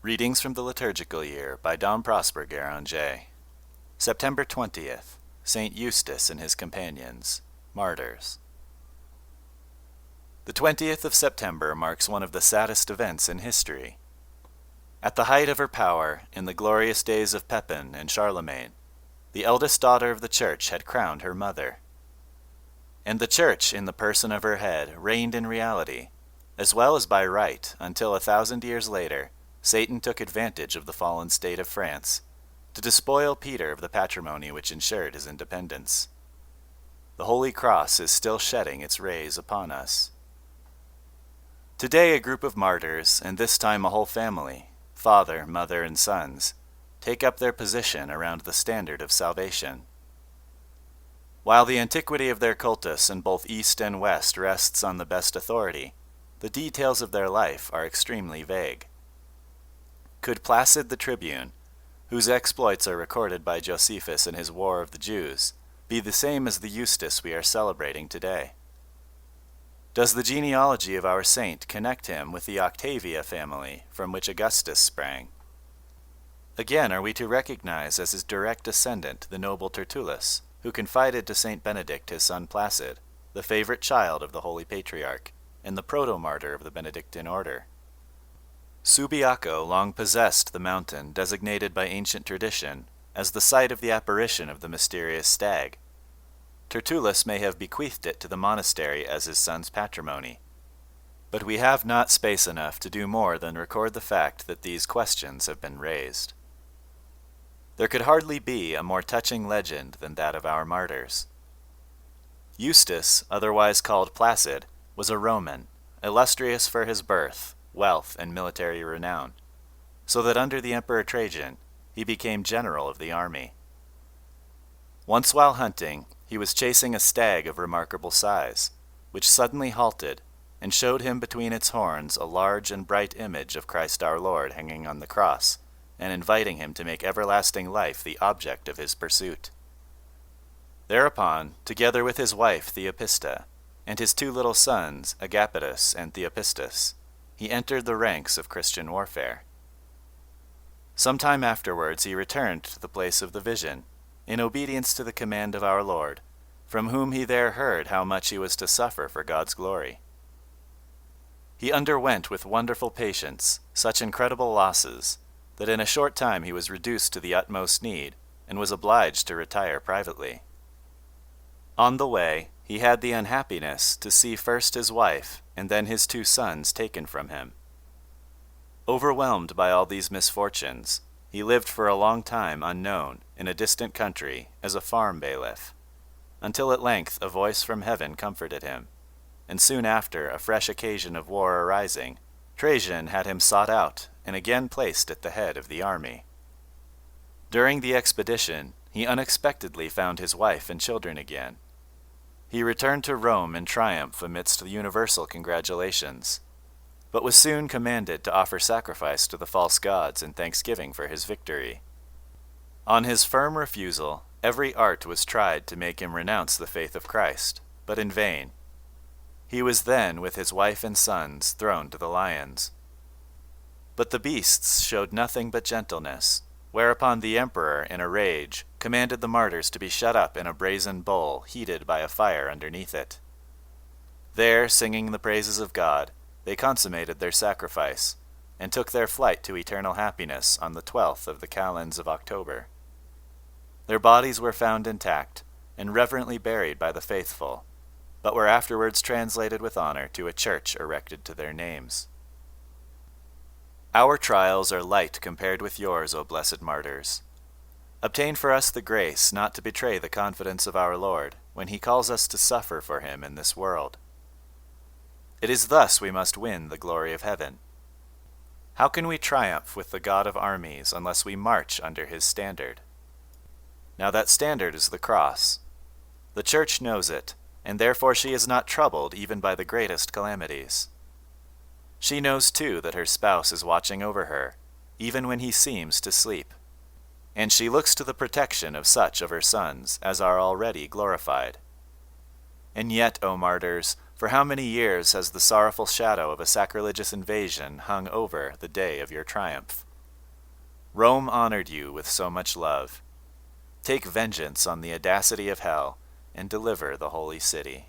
Readings from the Liturgical Year by Dom Prosper Guéranger. September 20th, Saint Eustace and his companions, martyrs. The 20th of September marks one of the saddest events in history. At the height of her power, in the glorious days of Pepin and Charlemagne, the eldest daughter of the Church had crowned her mother. And the Church, in the person of her head, reigned in reality, as well as by right, until 1,000 years later, Satan took advantage of the fallen state of France to despoil Peter of the patrimony which ensured his independence. The Holy Cross is still shedding its rays upon us. Today a group of martyrs, and this time a whole family, father, mother, and sons, take up their position around the standard of salvation. While the antiquity of their cultus in both East and West rests on the best authority, the details of their life are extremely vague. Could Placid the Tribune, whose exploits are recorded by Josephus in his War of the Jews, be the same as the Eustace we are celebrating today? Does the genealogy of our saint connect him with the Octavia family from which Augustus sprang? Again, are we to recognize as his direct descendant the noble Tertullus, who confided to Saint Benedict his son Placid, the favorite child of the Holy Patriarch, and the proto-martyr of the Benedictine order? Subiaco long possessed the mountain designated by ancient tradition as the site of the apparition of the mysterious stag. Tertullus may have bequeathed it to the monastery as his son's patrimony. But we have not space enough to do more than record the fact that these questions have been raised. There could hardly be a more touching legend than that of our martyrs. Eustace, otherwise called Placid, was a Roman, illustrious for his birth, wealth, and military renown, so that under the Emperor Trajan he became general of the army. Once while hunting, he was chasing a stag of remarkable size, which suddenly halted and showed him between its horns a large and bright image of Christ our Lord hanging on the cross, and inviting him to make everlasting life the object of his pursuit. Thereupon, together with his wife Theopista, and his two little sons, Agapetus and Theopistus, he entered the ranks of Christian warfare. Some time afterwards he returned to the place of the vision, in obedience to the command of our Lord, from whom he there heard how much he was to suffer for God's glory. He underwent with wonderful patience such incredible losses, that in a short time he was reduced to the utmost need, and was obliged to retire privately. On the way, he had the unhappiness to see first his wife, and then his two sons taken from him. Overwhelmed by all these misfortunes, he lived for a long time unknown in a distant country as a farm bailiff, until at length a voice from heaven comforted him, and soon after, a fresh occasion of war arising, Trajan had him sought out and again placed at the head of the army. During the expedition, he unexpectedly found his wife and children again. He returned to Rome in triumph amidst the universal congratulations, but was soon commanded to offer sacrifice to the false gods in thanksgiving for his victory. On his firm refusal, every art was tried to make him renounce the faith of Christ, but in vain. He was then, with his wife and sons, thrown to the lions. But the beasts showed nothing but gentleness, whereupon the emperor, in a rage, commanded the martyrs to be shut up in a brazen bowl heated by a fire underneath it. There, singing the praises of God, they consummated their sacrifice, and took their flight to eternal happiness on the 12th of the calends of October. Their bodies were found intact, and reverently buried by the faithful, but were afterwards translated with honor to a church erected to their names. Our trials are light compared with yours, O blessed martyrs. Obtain for us the grace not to betray the confidence of our Lord when he calls us to suffer for him in this world. It is thus we must win the glory of heaven. How can we triumph with the God of armies unless we march under his standard? Now that standard is the cross. The Church knows it, and therefore she is not troubled even by the greatest calamities. She knows too that her spouse is watching over her, even when he seems to sleep. And she looks to the protection of such of her sons as are already glorified. And yet, O martyrs, for how many years has the sorrowful shadow of a sacrilegious invasion hung over the day of your triumph? Rome honored you with so much love. Take vengeance on the audacity of hell, and deliver the holy city.